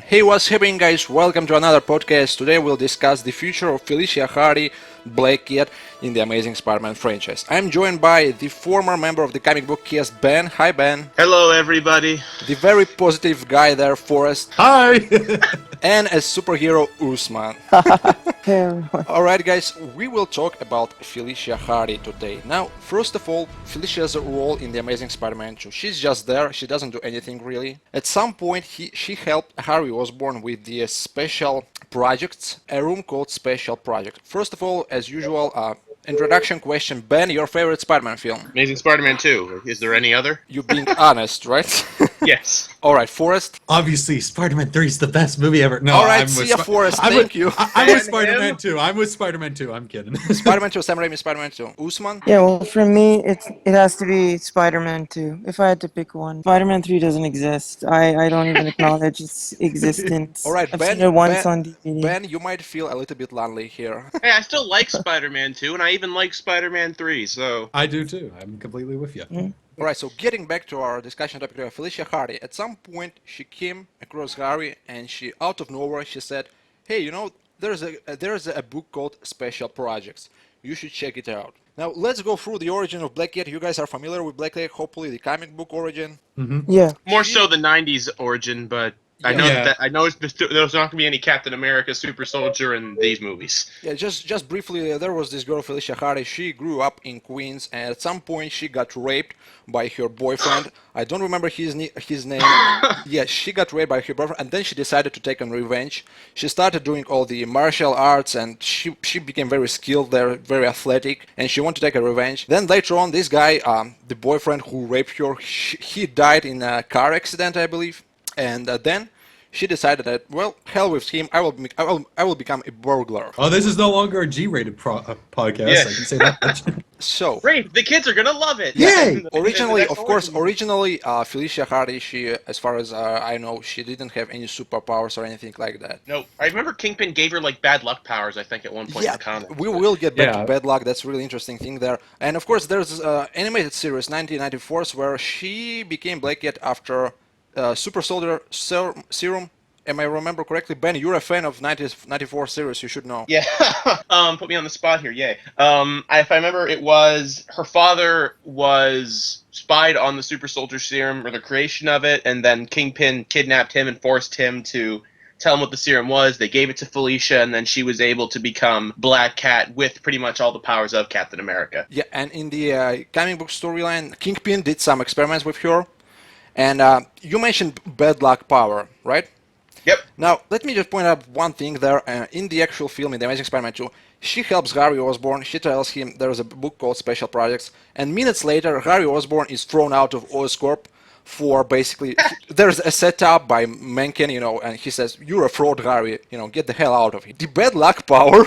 Hey, what's happening, guys? Welcome to another podcast. Today we'll discuss the future of Felicia Hardy, Black Cat, in the Amazing Spider-Man franchise. I'm joined by the former member of the comic book cast, Ben. Hi, Ben. Hello, everybody. The very positive guy there, Forrest. Hi! And a superhero, Usman. Hey everyone. Alright, guys, we will talk about Felicia Hardy today. Now, first of all, Felicia's role in the Amazing Spider-Man 2. She's just there, she doesn't do anything really. At some point, she helped Harry Osborn with the special projects, a room called Special Project. First of all, as usual, introduction question. Ben, your favorite Spider-Man film? Amazing Spider-Man 2. Is there any other? You being honest, right? Yes. Alright, Forrest. Obviously, Spider-Man 3 is the best movie ever. No, Alright, see ya, Forrest. Thank you. I'm with Spider-Man 2. I'm with Spider-Man 2. I'm kidding. Spider-Man 2, Sam Raimi, Spider-Man 2. Usman? Yeah, well, for me, it has to be Spider-Man 2. If I had to pick one, Spider-Man 3 doesn't exist. I don't even acknowledge its existence. Alright, I've Ben, seen it once on DVD. Ben, you might feel a little bit lonely here. Hey, I still like Spider-Man 2, and I even like Spider-Man 3, so... I do too. I'm completely with you. Alright, so getting back to our discussion topic, Felicia Hardy. At some point, she came across Harry, and she, out of nowhere, she said, "Hey, you know, there's a book called Special Projects. You should check it out." Now, let's go through the origin of Black Cat. You guys are familiar with Black Cat, hopefully the comic book origin. Yeah. More so the 90s origin, but I know Yeah. that there's not going to be any Captain America Super Soldier in these movies. Yeah, just briefly, there was this girl, Felicia Hardy. She grew up in Queens, and at some point she got raped by her boyfriend. I don't remember his name. Yeah, she got raped by her boyfriend, and then she decided to take on revenge. She started doing all the martial arts, and she became very skilled there, very athletic, and she wanted to take a revenge. Then later on, this guy, the boyfriend who raped her, he died in a car accident, I believe. And then she decided that, well, hell with him, I will become a burglar. Oh, this is no longer a G-rated podcast. Yeah. I can say that much. So, Great, the kids are going to love it! Yay! originally, That's of course, origin. Felicia Hardy, she, as far as I know, she didn't have any superpowers or anything like that. No, I remember Kingpin gave her, like, bad luck powers, I think, at one point in Yeah, the comic. we will get back Yeah. to Bad Luck. That's a really interesting thing there. And of course, there's animated series 1994 where she became Black Cat after Super Soldier Serum. Am I remember correctly? Ben, you're a fan of 1994 series. You should know. Yeah, put me on the spot here, yay. If I remember, it was her father was spied on the Super Soldier Serum, or the creation of it, and then Kingpin kidnapped him and forced him to tell him what the serum was. They gave it to Felicia, and then she was able to become Black Cat with pretty much all the powers of Captain America. Yeah, and in the comic book storyline, Kingpin did some experiments with her. And you mentioned Bad Luck power, right? Yep. Now, let me just point out one thing there. In the actual film, in The Amazing Spider-Man 2, she helps Harry Osborn. She tells him there's a book called Special Projects. And minutes later, Harry Osborn is thrown out of Oscorp for basically... there's a setup by Mencken, you know, and he says, "You're a fraud, Harry. You know, get the hell out of here." The Bad Luck power,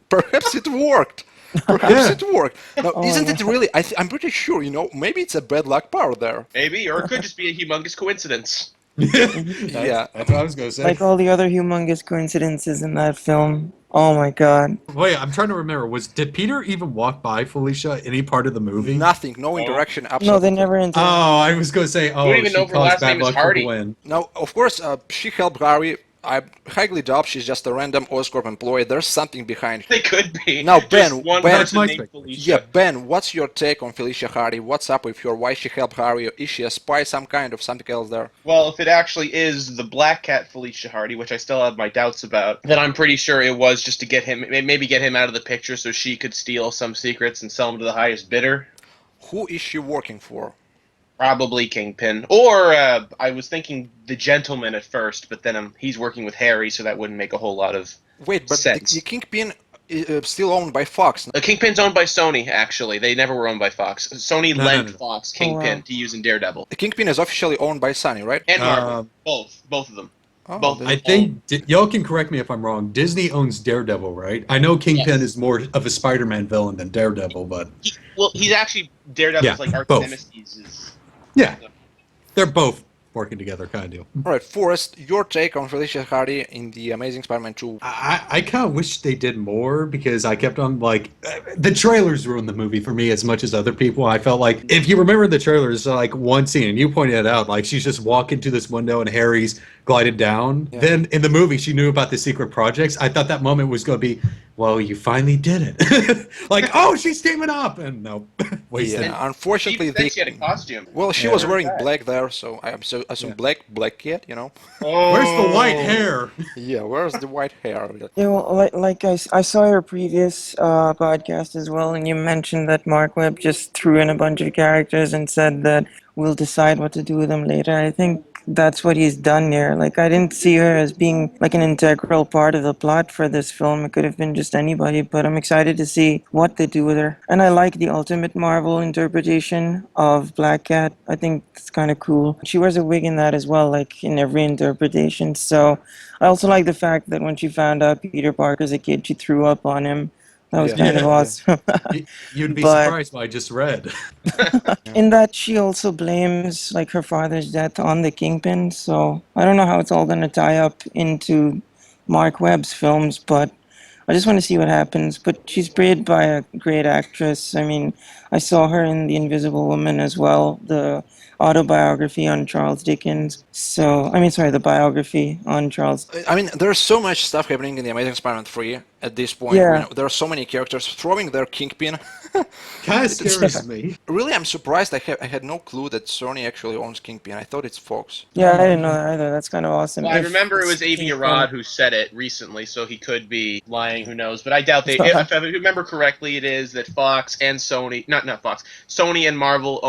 perhaps it worked. Perhaps it worked. Now, isn't it really... I'm pretty sure, you know, maybe it's a bad luck power there. Maybe, or it could just be a humongous coincidence. Yeah. That's what I was going to say. Like all the other humongous coincidences in that film. Oh my god. Wait, I'm trying to remember. Did Peter even walk by Felicia any part of the movie? Nothing, no interaction, No, absolutely. they never interacted. Oh, I was going to say, don't even she know if her caused last bad name is luck for Hardy. Gwen. Now, of course, she helped Harry. I highly doubt she's just a random Oscorp employee. There's something behind. They could be. Now, Just Ben, one Ben- person my named speculation. Yeah, Felicia. Ben, what's your take on Felicia Hardy? What's up with her? Why she helped Harry? Is she a spy, some kind of something else there? Well, if it actually is the Black Cat Felicia Hardy, which I still have my doubts about, then I'm pretty sure it was just to get him, maybe get him out of the picture so she could steal some secrets and sell them to the highest bidder. Who is she working for? Probably Kingpin. Or I was thinking the Gentleman at first, but then he's working with Harry, so that wouldn't make a whole lot of Wait, but sense. the Kingpin is still owned by Fox. The Kingpin's owned by Sony, actually. They never were owned by Fox. Sony No, lent no, no. Fox Kingpin wow. to use in Daredevil. The Kingpin is officially owned by Sony, right? And Marvel. Um, Both of them. Oh, both. then- I think, y'all can correct me if I'm wrong, Disney owns Daredevil, right? I know Kingpin Yes. is more of a Spider-Man villain than Daredevil, but He's actually Daredevil's Yeah, like arch both. nemesis. yeah, they're both working together, kind of deal. All right, Forrest, your take on Felicia Hardy in The Amazing Spider-Man 2. I kind of wish they did more because I kept on the trailers ruined the movie for me as much as other people. I felt like if you remember the trailers, like one scene, and you pointed it out, like she's just walking to this window and Harry's glided down. Yeah. Then in the movie, she knew about the secret projects. I thought that moment was going to be, well, you finally did it. Like, oh, she's teaming up. And no, wasted. Yeah, She unfortunately, even said she had a costume. well, she Yeah. was Remember wearing that? black there, so I assume Yeah. black cat, you know. Where's the white Oh. hair? Yeah, where's the white hair? Yeah, well, like I saw your previous podcast as well, and you mentioned that Mark Webb just threw in a bunch of characters and said that we'll decide what to do with them later. I think that's what he's done here. Like, I didn't see her as being like an integral part of the plot for this film. It could have been just anybody, but I'm excited to see what they do with her. And I like the Ultimate Marvel interpretation of Black Cat. I think it's kind of cool. She wears a wig in that as well, like in every interpretation. So I also like the fact that when she found out Peter Parker's a kid, she threw up on him. That was Yeah. kind of Yeah. awesome. You'd be But surprised what I just read. in that, she also blames like her father's death on the Kingpin. So I don't know how it's all going to tie up into Mark Webb's films, but I just want to see what happens. But she's played by a great actress. I mean, I saw her in The Invisible Woman as well, the autobiography on Charles Dickens. So, I mean, sorry, the biography on Charles. I mean, there's so much stuff happening in the Amazing Spider-Man 3 at this point. Yeah. There are so many characters throwing their Kingpin. Kind of scares me. Really, I'm surprised. I had no clue that Sony actually owns Kingpin. I thought it's Fox. Yeah, I didn't know that either. That's kind of awesome. Well, I If remember it it's was Avi Kingpin- Arad who said it recently, so he could be lying. Who knows? But I doubt they. If I remember correctly, it is that Fox and Sony, not Fox, Sony and Marvel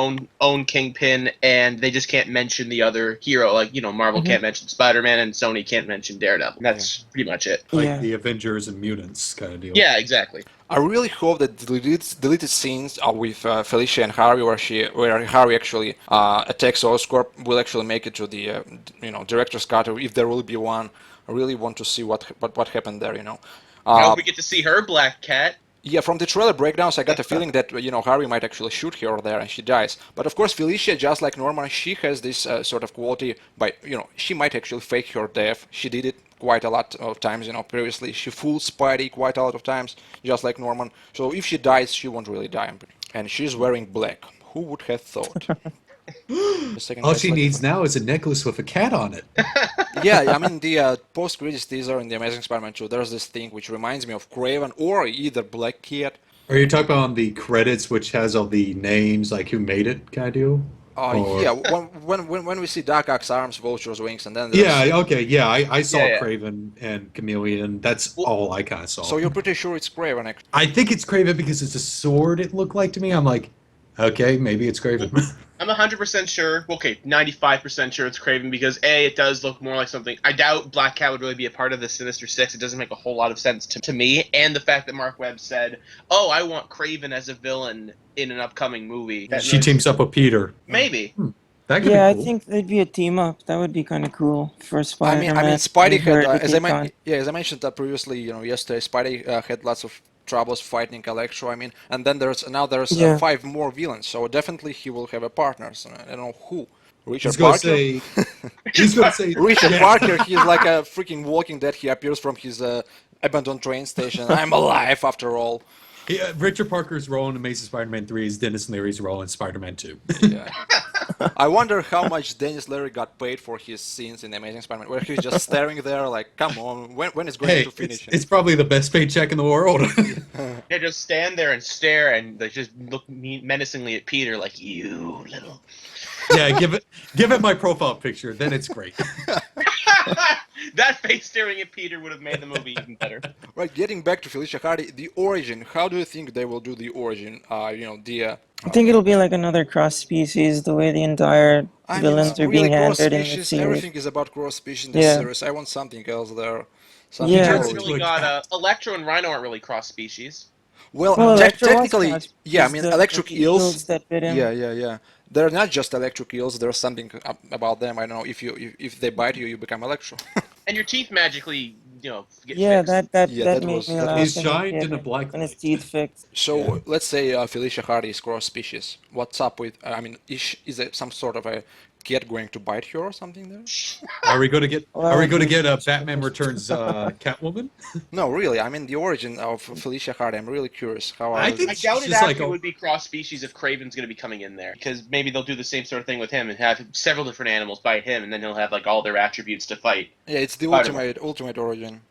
own Kingpin, and they just can't mention the other hero. Like Marvel Mhm. can't mention Spider-Man, and Sony can't mention Daredevil. That's pretty much it. Like Yeah. the Avengers and Mutants kind of deal. Yeah, exactly. I really hope that deleted scenes with Felicia and Harry, where Harry actually attacks Oscorp, will actually make it to the director's cut, or if there will be one. I really want to see what happened there. I hope we get to see her Black Cat. Yeah, from the trailer breakdowns, I got the feeling that Harry might actually shoot her there and she dies. But of course, Felicia, just like Norman, she has this sort of quality by she might actually fake her death. She did it quite a lot of times, previously. She fooled Spidey quite a lot of times, just like Norman. So if she dies, she won't really die. And she's wearing black. Who would have thought? All she needs now is a necklace with a cat on it. Yeah, I mean, the post-credits teaser in The Amazing Spider-Man 2, there's this thing which reminds me of Craven or either Black Cat. Are you talking about the credits, which has all the names, like who made it, kind of deal? Or- Yeah, when we see Doc Ock's arms, Vulture's wings, and then there's... Yeah, okay, yeah, I saw Yeah. Craven and Chameleon. That's all I kind of saw. So you're pretty sure it's Craven, actually. I think it's Craven because it's a sword, it looked like to me. I'm like, okay, maybe it's Craven. I'm 100% sure. Okay, 95% sure it's Craven because A, it does look more like something. I doubt Black Cat would really be a part of the Sinister Six. It doesn't make a whole lot of sense to me. And the fact that Mark Webb said, "Oh, I want Craven as a villain in an upcoming movie." That She makes- teams up with Peter. Maybe. That could Yeah, be cool. I think they'd be a team up. That would be kind of cool for I Spider-Man. mean, Spidey and her had, to as I take on. mentioned previously, yesterday, Spidey had lots of troubles fighting Electro. I mean, and then there's Yeah. 5 more villains, so definitely he will have a partner. So I don't know who. Richard He's going Parker. to say. He's going to say. Richard Yeah. Parker. He's like a freaking Walking Dead. He appears from his abandoned train station. I'm alive after all. Yeah, Richard Parker's role in Amazing Spider-Man 3 is Dennis Leary's role in Spider-Man 2. Yeah. I wonder how much Dennis Leary got paid for his scenes in The Amazing Spider-Man, where he's just staring there like, come on, when is going Hey, to finish? it's probably the best paycheck in the world. Yeah, just stand there and stare and like, just look menacingly at Peter like, "You little." Yeah, give it my profile picture, then it's great. That face staring at Peter would have made the movie even better. Right, getting back to Felicia Hardy, the origin. How do you think they will do the origin? I think it'll be like another cross species, the way the entire I mean, villains it's are really being handled in the cross-species. series. Everything is about cross-species in this Yeah. series. I want something else there. Something Yeah. You else. haven't really got Electro and Rhino aren't really cross species. Well, Well, Electro was technically, cross- yeah. I is mean, the electric eels. that bit him. Yeah. They're not just electric eels. There's something about them. I don't know. If they bite you, you become electro. And your teeth magically, get Yeah, fixed. that Yeah, that that made was- me that laugh. He's when he shined hit in a it, black and his light. teeth fixed. So Yeah. let's say Felicia Hardy is cross species. What's up with? I mean, is it some sort of a cat going to bite her or something there? Are we going to get? Well, Are we going to I get a think- Batman Returns Catwoman? No, really. I mean, the origin of Felicia Hardy. I'm really curious how. I think I It's doubt it just like actually a- would be cross species if Craven's going to be coming in there, because maybe they'll do the same sort of thing with him and have several different animals bite him, and then he'll have like all their attributes to fight. Yeah, it's the Spider-Man. ultimate origin.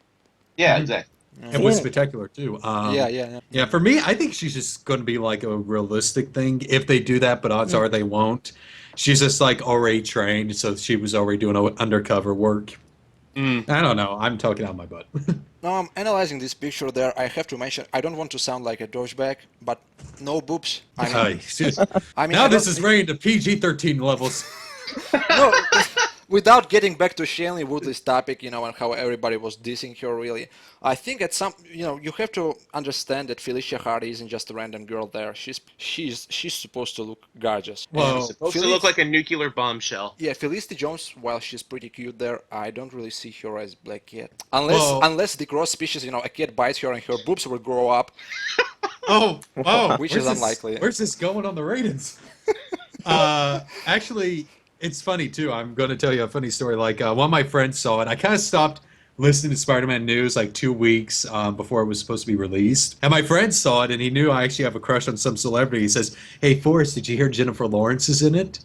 Yeah, Mhm. exactly. It was Yeah. spectacular too. Yeah. Yeah, for me, I think she's just going to be like a realistic thing if they do that, but odds are they won't. She's just like already trained, so she was already doing undercover work. Mm. I don't know. I'm talking out my butt. Now I'm analyzing this picture there. I have to mention, I don't want to sound like a douchebag, but no boobs. I mean, I mean, now I this don't- is rated to PG-13 levels. no, without getting back to Shailene Woodley's topic, and how everybody was dissing her, really, I think at some, you have to understand that Felicia Hardy isn't just a random girl there. She's supposed to look gorgeous. Well, And Supposed to Felic- look like a nuclear bombshell. Yeah, Felicity Jones, while she's pretty cute there, I don't really see her as Black Cat. Well- Unless the cross species, a cat bites her and her boobs will grow up. oh, Which where's is this- unlikely. Where's this going on the ratings? Actually, it's funny too. I'm going to tell you a funny story. Like one of my friends saw it. I kind of stopped listening to Spider-Man news like 2 weeks before it was supposed to be released. And my friend saw it, and he knew I actually have a crush on some celebrity. He says, "Hey, Forrest, did you hear Jennifer Lawrence is in it?"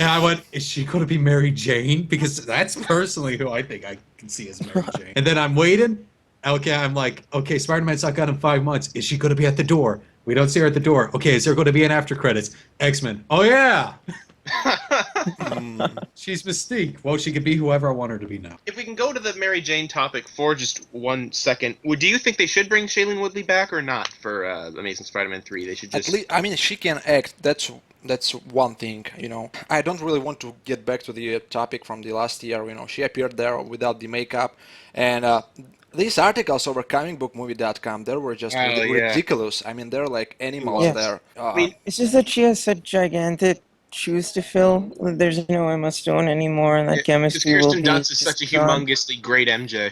And I went, "Is she going to be Mary Jane?" Because that's personally who I think I can see as Mary Jane. And then I'm waiting. Okay, I'm like, okay, Spider-Man's not got in 5 months. Is she going to be at the door? We don't see her at the door. Okay, is there going to be an after credits? X-Men. Oh, yeah. She's Mystique. Well, she could be whoever I want her to be now. If we can go to the Mary Jane topic for just 1 second, do you think they should bring Shailene Woodley back or not for Amazing Spider-Man 3? They should At just... least, I mean, she can act. That's one thing, I don't really want to get back to the topic from the last year. She appeared there without the makeup, and these articles over comicbookmovie.com, they were just Oh, yeah. ridiculous. I mean, they're like animals Yes. there. I mean, It's just that she has such gigantic shoes to fill. There's no Emma Stone anymore, and that because chemistry will Kirsten be Dunst is such a just gone. humongously great MJ.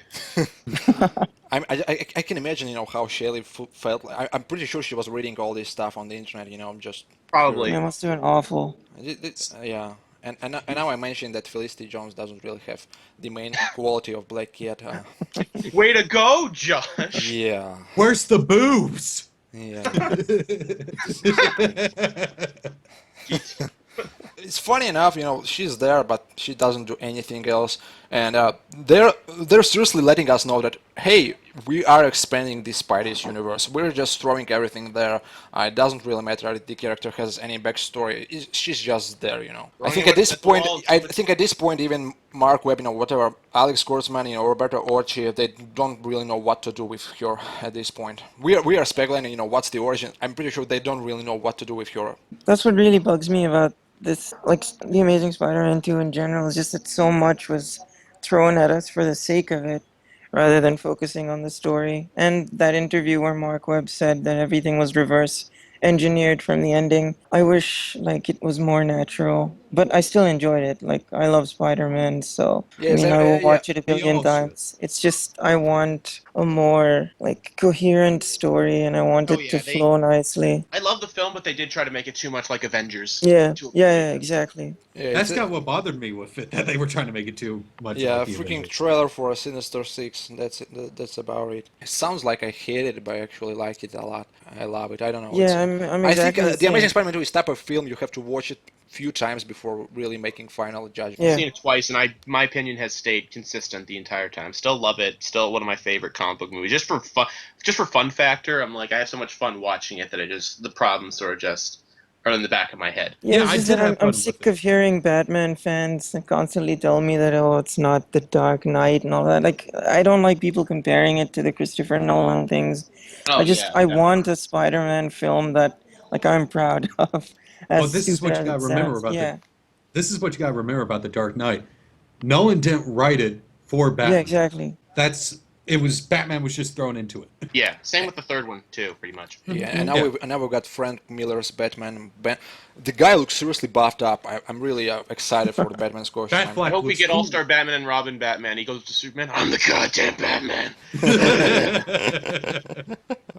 I can imagine, how Shelley felt. I'm pretty sure she was reading all this stuff on the internet. Just Probably. It must have been awful. Yeah. And now I mentioned that Felicity Jones doesn't really have the main quality of Black Cat. Way to go, Josh! Yeah. Where's the boobs? Yeah. It's funny enough, she's there, but she doesn't do anything else. And they're seriously letting us know that, hey, we are expanding the Spidey's universe. We're just throwing everything there. It doesn't really matter if the character has any backstory. She's just there. I think at this point, even Mark Webb, whatever, Alex Kurtzman, Roberto Orci, they don't really know what to do with her at this point. We are speculating, what's the origin. I'm pretty sure they don't really know what to do with her. That's what really bugs me about this, like the Amazing Spider-Man 2 in general, is just that so much was thrown at us for the sake of it, rather than focusing on the story. And that interview where Mark Webb said that everything was reverse engineered from the ending, I wish it was more natural. But I still enjoyed it. I love Spider-Man, so Yes, I will yeah, watch it a we billion all should. times. It's just I want a more coherent story, and I want Oh, it to yeah, they- flow nicely. I love the film, but they did try to make it too much like Avengers. Yeah, Too- yeah, exactly. Yeah, That's it's not what bothered me with it, that they were trying to make it too much. Yeah, like the freaking Avengers. trailer for a Sinister Six. That's it. That's about it. It sounds like I hate it, but I actually like it a lot. I love it. I don't know. Yeah, I'm I exactly think the the Amazing same. Spider-Man 2 is type of film you have to watch it few times before really making final judgment. Yeah. I've seen it twice, and my opinion has stayed consistent the entire time. Still love it. Still one of my favorite comic book movies. Just for fun factor, I have so much fun watching it that the problems sort of just are in the back of my head. Yeah, Yeah, it's I just did that have I'm fun with sick it. of hearing Batman fans constantly tell me that, oh, it's not the Dark Knight and all that. I don't like people comparing it to the Christopher Nolan things. Oh, yeah, I want a Spider-Man film that I'm proud of. As Well, this is stupid what you as gotta it remember sounds. about yeah. This is what you got to remember about the Dark Knight. Nolan didn't write it for Batman. Yeah, exactly. Batman was just thrown into it. Yeah, same with the third one too, pretty much. Yeah, and now Yeah. we've got Frank Miller's Batman. The guy looks seriously buffed up. I'm really excited for the Batman's costume. Bat I Fleck hope we looks get cool. All-Star Batman and Robin Batman. He goes to Superman. I'm the goddamn Batman.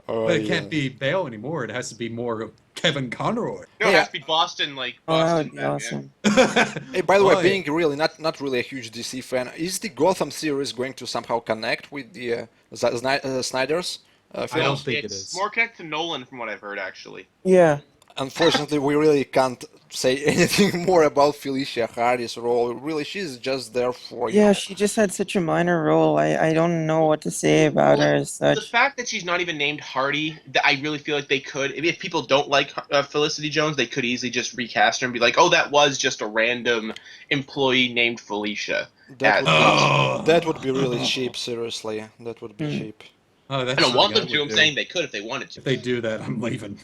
Oh, But it yeah. can't be Bale anymore. It has to be more Kevin Conroy. No, it Yeah. has to be Boston, like Oh, that Boston would be Batman. awesome. Hey, by the way, Oh, being really not really a huge DC fan, is the Gotham series going to somehow connect with the Snyder's I film? don't think it It's is. more connected to Nolan, from what I've heard, actually. Yeah. Unfortunately, we really can't say anything more about Felicia Hardy's role. Really, she's just there for Yeah, she just had such a minor role. I don't know what to say about her as The such. fact that she's not even named Hardy, I really feel like they could, if people don't like Felicity Jones, they could easily just recast her and be like, oh, that was just a random employee named Felicia. That would Oh. that would be really cheap. Seriously, that would be cheap. Oh, that's I don't want them something to. I I'm would saying do. they could if they wanted to. If they do that, I'm leaving.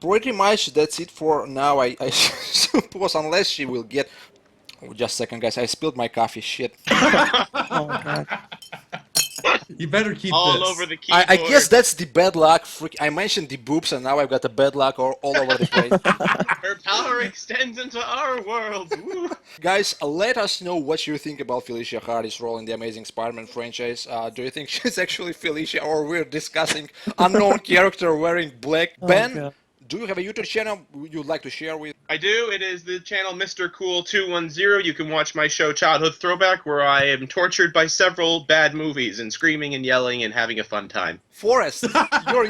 Pretty much that's it for now. I suppose, unless she will get. Oh, just a second, guys. I spilled my coffee. Shit. Oh my god. You better keep All this. over the keyboard. I guess that's the bad luck. I mentioned the boobs, and now I've got the bad luck all over the place. Her power extends into our world. Woo. Guys, let us know what you think about Felicia Hardy's role in the Amazing Spider-Man franchise. Do you think she's actually Felicia, or we're discussing unknown character wearing black? Oh, Ben, God. do you have a YouTube channel you'd like to share with? I do. It is the channel Mr. Cool 210. You can watch my show Childhood Throwback, where I am tortured by several bad movies and screaming and yelling and having a fun time. Forrest, your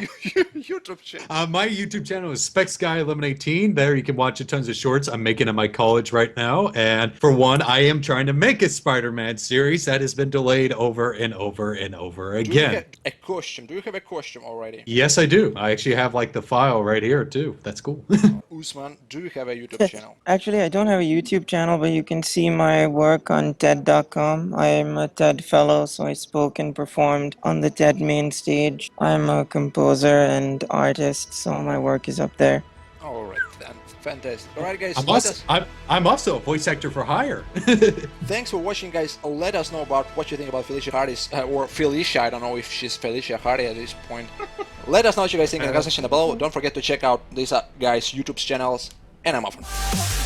YouTube channel. My YouTube channel is SpexGuy1118. There you can watch a tons of shorts I'm making at my college right now. And for one, I am trying to make a Spider-Man series that has been delayed over and over and over Do you again. have a costume? Do you have a costume already? Yes, I do. I actually have like the file right here too. That's cool. Usman, do you have a YouTube channel? Actually, I don't have a YouTube channel, but you can see my work on TED.com. I am a TED fellow, so I spoke and performed on the TED main stage. I'm a composer and artist, so my work is up there. All right, then. Fantastic. All right, guys. I'm also a voice actor for hire. Thanks for watching, guys. Let us know about what you think about Felicia Hardy's, or Felicia. I don't know if she's Felicia Hardy at this point. Let us know what you guys think in the comment section below. Don't forget to check out these guys' YouTube channels. And I'm off.